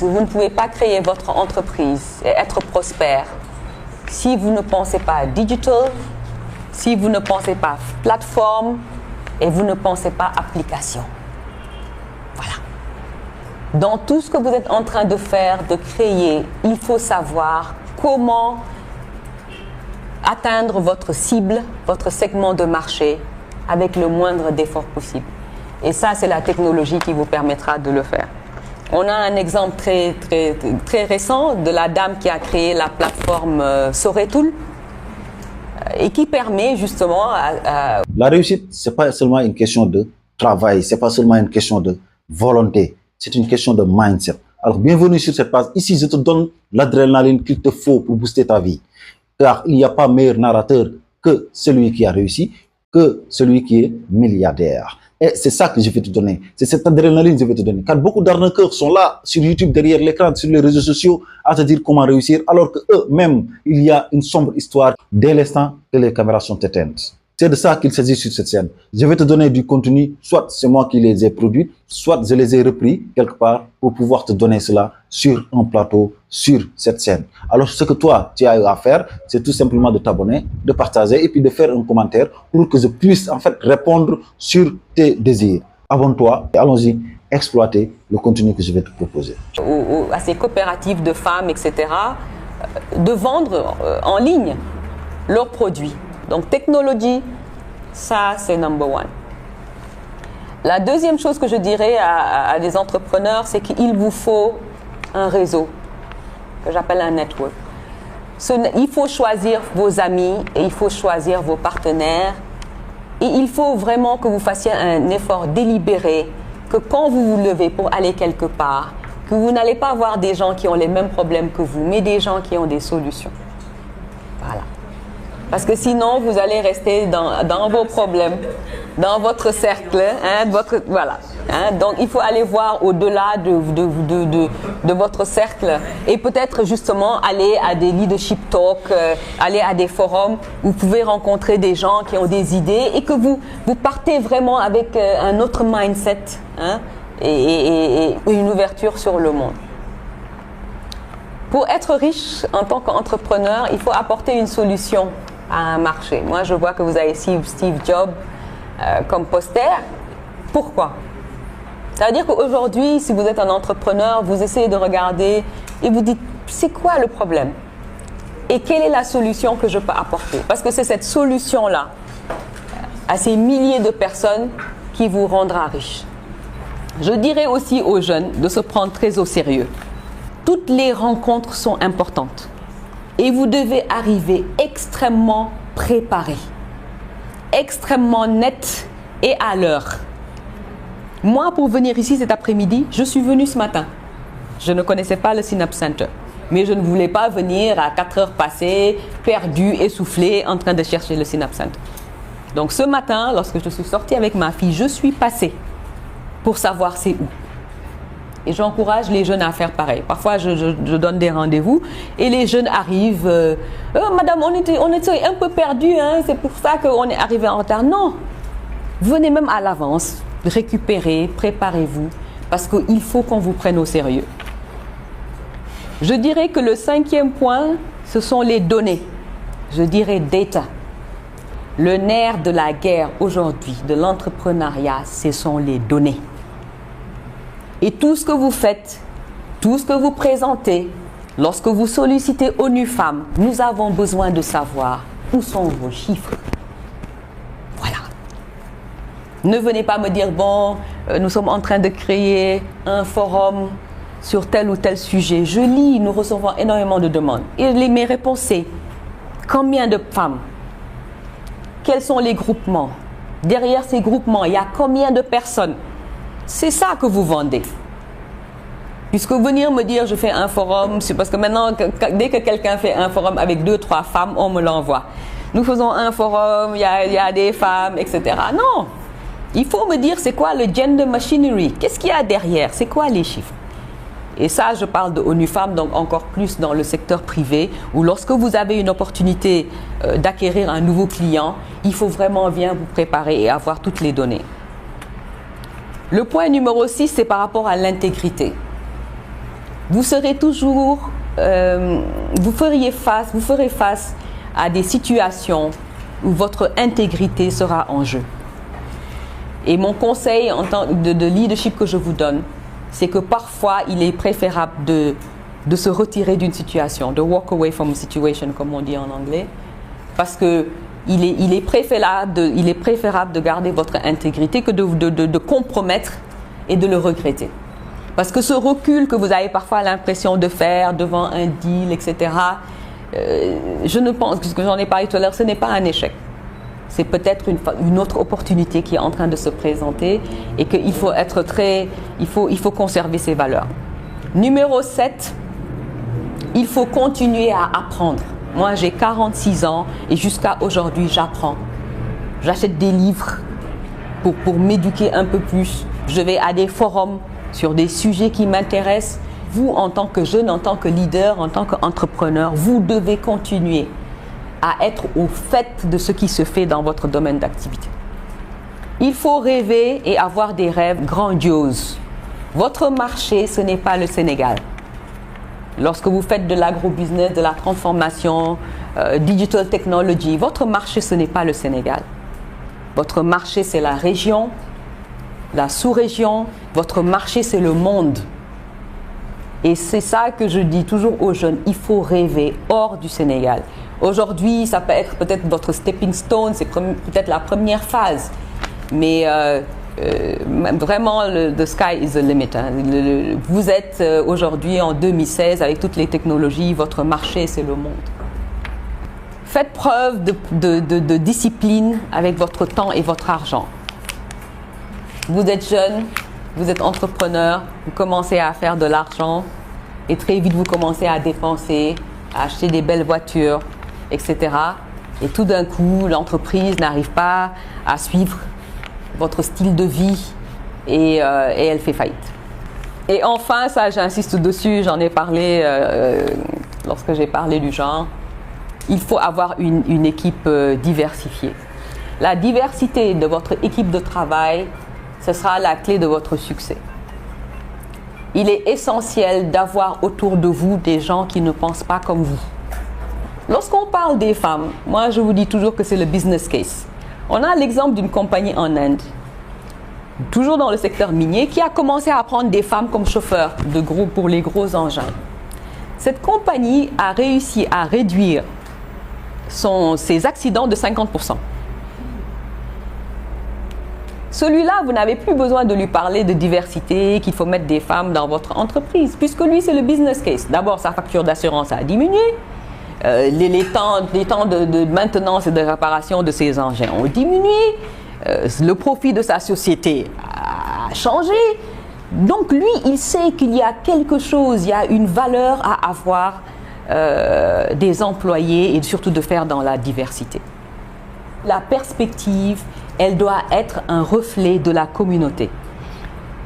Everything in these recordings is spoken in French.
vous ne pouvez pas créer votre entreprise et être prospère si vous ne pensez pas digital, si vous ne pensez pas plateforme et vous ne pensez pas application. Voilà. Dans tout ce que vous êtes en train de faire, de créer, il faut savoir comment atteindre votre cible, votre segment de marché avec le moindre d'effort possible. Et ça, c'est la technologie qui vous permettra de le faire. On a un exemple très récent de la dame qui a créé la plateforme Soretool et qui permet justement à... La réussite, c'est pas seulement une question de travail, c'est pas seulement une question de volonté, c'est une question de mindset. Alors, bienvenue sur cette page. Ici, je te donne l'adrénaline qu'il te faut pour booster ta vie. Car il n'y a pas meilleur narrateur que celui qui a réussi, que celui qui est milliardaire. Et c'est ça que je vais te donner. C'est cette adrénaline que je vais te donner. Car beaucoup d'arnaqueurs sont là, sur YouTube, derrière l'écran, sur les réseaux sociaux, à te dire comment réussir, alors qu'eux-mêmes, il y a une sombre histoire dès l'instant que les caméras sont éteintes. C'est de ça qu'il s'agit sur cette scène. Je vais te donner du contenu, soit c'est moi qui les ai produits, soit je les ai repris quelque part pour pouvoir te donner cela sur un plateau, sur cette scène. Alors ce que toi, tu as à faire, c'est tout simplement de t'abonner, de partager et puis de faire un commentaire pour que je puisse en fait répondre sur tes désirs. Abonne-toi et allons-y exploiter le contenu que je vais te proposer. À ces coopératives de femmes, etc., de vendre en ligne leurs produits. Donc, technologie, ça, c'est number one. La deuxième chose que je dirais à des entrepreneurs, c'est qu'il vous faut un réseau, que j'appelle un network. Il faut choisir vos amis et il faut choisir vos partenaires. Et il faut vraiment que vous fassiez un effort délibéré, que quand vous vous levez pour aller quelque part, que vous n'allez pas avoir des gens qui ont les mêmes problèmes que vous, mais des gens qui ont des solutions. Voilà. Parce que sinon, vous allez rester dans vos problèmes, dans votre cercle, hein, voilà. Hein, donc, il faut aller voir au-delà de votre cercle et peut-être justement aller à des leadership talks, aller à des forums où vous pouvez rencontrer des gens qui ont des idées et que vous partez vraiment avec un autre mindset, hein, et une ouverture sur le monde. Pour être riche en tant qu'entrepreneur, il faut apporter une solution à un marché. Moi, je vois que vous avez Steve Jobs comme poster. Pourquoi? Ça veut dire qu'aujourd'hui, si vous êtes un entrepreneur, vous essayez de regarder et vous dites, c'est quoi le problème? Et quelle est la solution que je peux apporter? Parce que c'est cette solution-là, à ces milliers de personnes, qui vous rendra riche. Je dirais aussi aux jeunes de se prendre très au sérieux. Toutes les rencontres sont importantes. Et vous devez arriver extrêmement préparé, extrêmement net et à l'heure. Moi, pour venir ici cet après-midi, je suis venue ce matin. Je ne connaissais pas le Synapse Center. Mais je ne voulais pas venir à 4 heures passées, perdu, essoufflé, en train de chercher le Synapse Center. Donc ce matin, lorsque je suis sortie avec ma fille, je suis passée pour savoir c'est où. Et j'encourage les jeunes à faire pareil. Parfois, je donne des rendez-vous et les jeunes arrivent. Madame, on était un peu perdus, hein, c'est pour ça qu'on est arrivé en retard. Non, venez même à l'avance, récupérez, préparez-vous, parce qu'il faut qu'on vous prenne au sérieux. Je dirais que le 5e point, ce sont les données. Je dirais data. Le nerf de la guerre aujourd'hui, de l'entrepreneuriat, ce sont les données. Et tout ce que vous faites, tout ce que vous présentez, lorsque vous sollicitez ONU Femmes, nous avons besoin de savoir où sont vos chiffres. Voilà. Ne venez pas me dire, bon, nous sommes en train de créer un forum sur tel ou tel sujet. Je lis, nous recevons énormément de demandes. Et mes réponses, c'est combien de femmes? Quels sont les groupements? Derrière ces groupements, il y a combien de personnes? C'est ça que vous vendez. Puisque venir me dire je fais un forum, c'est parce que maintenant, dès que quelqu'un fait un forum avec 2-3 femmes, on me l'envoie. Nous faisons un forum, il y a des femmes, etc. Non, il faut me dire c'est quoi le gender machinery, qu'est-ce qu'il y a derrière, c'est quoi les chiffres. Et ça, je parle de ONU Femmes, donc encore plus dans le secteur privé, où lorsque vous avez une opportunité d'acquérir un nouveau client, il faut vraiment bien vous préparer et avoir toutes les données. Le point numéro 6, c'est par rapport à l'intégrité. vous serez toujours, vous ferez face à des situations où votre intégrité sera en jeu. Et mon conseil en tant de leadership que je vous donne, c'est que parfois il est préférable de se retirer d'une situation, de walk away from a situation comme on dit en anglais, parce que il est préférable de garder votre intégrité que de compromettre et de le regretter. Parce que ce recul que vous avez parfois l'impression de faire devant un deal, etc., je ne pense, puisque j'en ai parlé tout à l'heure, ce n'est pas un échec. C'est peut-être une autre opportunité qui est en train de se présenter et qu'il faut être il faut conserver ses valeurs. Numéro 7, il faut continuer à apprendre. Moi, j'ai 46 ans et jusqu'à aujourd'hui, j'apprends. J'achète des livres pour m'éduquer un peu plus. Je vais à des forums sur des sujets qui m'intéressent. Vous, en tant que jeune, en tant que leader, en tant qu'entrepreneur, vous devez continuer à être au fait de ce qui se fait dans votre domaine d'activité. Il faut rêver et avoir des rêves grandioses. Votre marché, ce n'est pas le Sénégal. Lorsque vous faites de l'agro-business, de la transformation, digital technology, votre marché, ce n'est pas le Sénégal. Votre marché, c'est la région, la sous-région. Votre marché, c'est le monde. Et c'est ça que je dis toujours aux jeunes, il faut rêver hors du Sénégal. Aujourd'hui, ça peut être peut-être votre stepping stone, c'est peut-être la première phase. Mais vraiment, the sky is the limit. Hein. Vous êtes aujourd'hui en 2016 avec toutes les technologies, votre marché, c'est le monde. Faites preuve de discipline avec votre temps et votre argent. Vous êtes jeune, vous êtes entrepreneur, vous commencez à faire de l'argent et très vite vous commencez à dépenser, à acheter des belles voitures, etc. Et tout d'un coup, l'entreprise n'arrive pas à suivre votre style de vie et elle fait faillite. Et enfin, ça j'insiste dessus, j'en ai parlé lorsque j'ai parlé du genre, il faut avoir une équipe diversifiée. La diversité de votre équipe de travail, ce sera la clé de votre succès. Il est essentiel d'avoir autour de vous des gens qui ne pensent pas comme vous. Lorsqu'on parle des femmes, moi je vous dis toujours que c'est le business case. On a l'exemple d'une compagnie en Inde, toujours dans le secteur minier, qui a commencé à prendre des femmes comme chauffeurs pour les gros engins. Cette compagnie a réussi à réduire ses accidents de 50%. Celui-là, vous n'avez plus besoin de lui parler de diversité, qu'il faut mettre des femmes dans votre entreprise, puisque lui, c'est le business case. D'abord, sa facture d'assurance a diminué, les temps de maintenance et de réparation de ses engins ont diminué, le profit de sa société a changé. Donc lui, il sait qu'il y a quelque chose, il y a une valeur à avoir des employés et surtout de faire dans la diversité. La perspective, elle doit être un reflet de la communauté.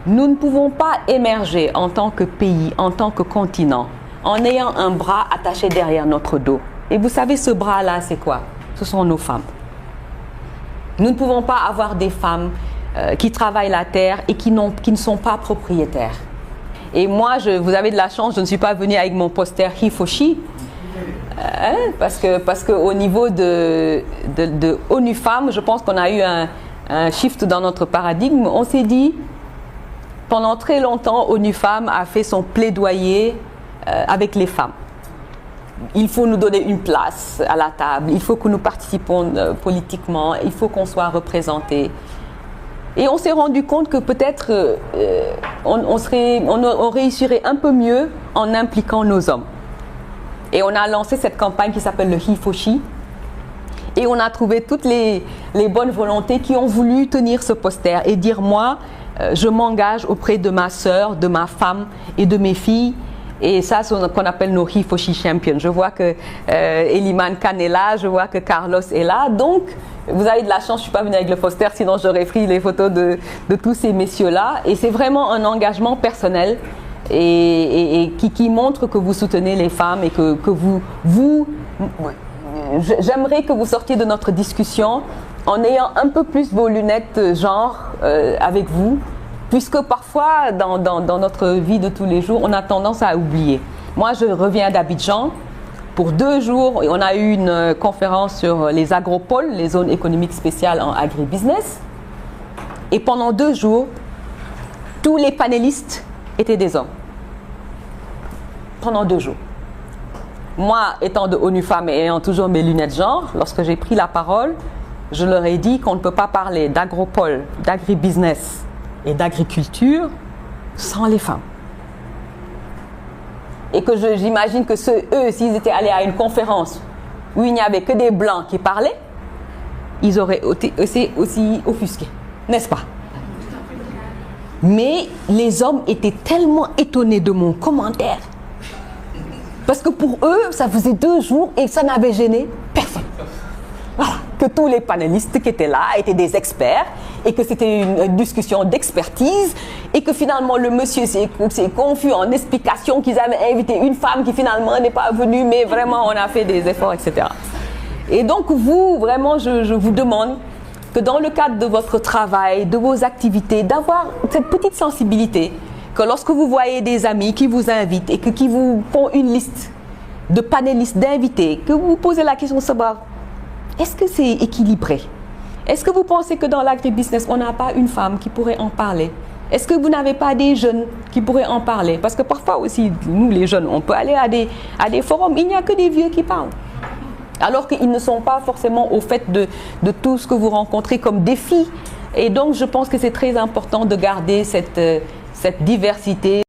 Nous ne pouvons pas émerger en tant que pays, en tant que continent, en ayant un bras attaché derrière notre dos. Et vous savez, ce bras-là, c'est quoi? Ce sont nos femmes. Nous ne pouvons pas avoir des femmes qui travaillent la terre et qui ne sont pas propriétaires. Et moi, vous avez de la chance, je ne suis pas venue avec mon poster He for She, parce que au niveau de ONU Femmes, je pense qu'on a eu un shift dans notre paradigme. On s'est dit, pendant très longtemps, ONU Femmes a fait son plaidoyer avec les femmes. Il faut nous donner une place à la table, il faut que nous participons politiquement, il faut qu'on soit représentés. Et on s'est rendu compte que peut-être on réussirait un peu mieux en impliquant nos hommes. Et on a lancé cette campagne qui s'appelle le He for She. Et on a trouvé toutes les bonnes volontés qui ont voulu tenir ce poster et dire moi, je m'engage auprès de ma sœur, de ma femme et de mes filles. Et ça, c'est ce qu'on appelle nos He for She Champions. Je vois que Eliman Khan est là, je vois que Carlos est là. Donc, vous avez de la chance, je ne suis pas venue avec le poster, sinon j'aurais pris les photos de tous ces messieurs-là. Et c'est vraiment un engagement personnel et qui montre que vous soutenez les femmes et que j'aimerais que vous sortiez de notre discussion en ayant un peu plus vos lunettes genre avec vous puisque parfois, dans notre vie de tous les jours, on a tendance à oublier. Moi, je reviens d'Abidjan pour 2 jours et on a eu une conférence sur les agropoles, les zones économiques spéciales en agribusiness. Et pendant 2 jours, tous les panélistes étaient des hommes. Pendant 2 jours. Moi, étant de ONU Femmes et ayant toujours mes lunettes genre, lorsque j'ai pris la parole, je leur ai dit qu'on ne peut pas parler d'agropole, d'agribusiness et d'agriculture sans les femmes. Et que j'imagine que eux, s'ils étaient allés à une conférence où il n'y avait que des blancs qui parlaient, ils auraient été aussi offusqués, n'est-ce pas? Mais les hommes étaient tellement étonnés de mon commentaire. Parce que pour eux, ça faisait 2 jours et ça n'avait gêné personne. Voilà, que tous les panélistes qui étaient là étaient des experts et que c'était une discussion d'expertise et que finalement le monsieur s'est confus en explication qu'ils avaient invité une femme qui finalement n'est pas venue, mais vraiment on a fait des efforts, etc. Et donc vous, vraiment, je vous demande que dans le cadre de votre travail, de vos activités, d'avoir cette petite sensibilité, que lorsque vous voyez des amis qui vous invitent et qui vous font une liste de panélistes, d'invités, que vous vous posez la question de savoir, est-ce que c'est équilibré? Est-ce que vous pensez que dans l'agribusiness, on n'a pas une femme qui pourrait en parler? Est-ce que vous n'avez pas des jeunes qui pourraient en parler? Parce que parfois aussi, nous les jeunes, on peut aller à des forums, il n'y a que des vieux qui parlent. Alors qu'ils ne sont pas forcément au fait de tout ce que vous rencontrez comme défi. Et donc, je pense que c'est très important de garder cette diversité.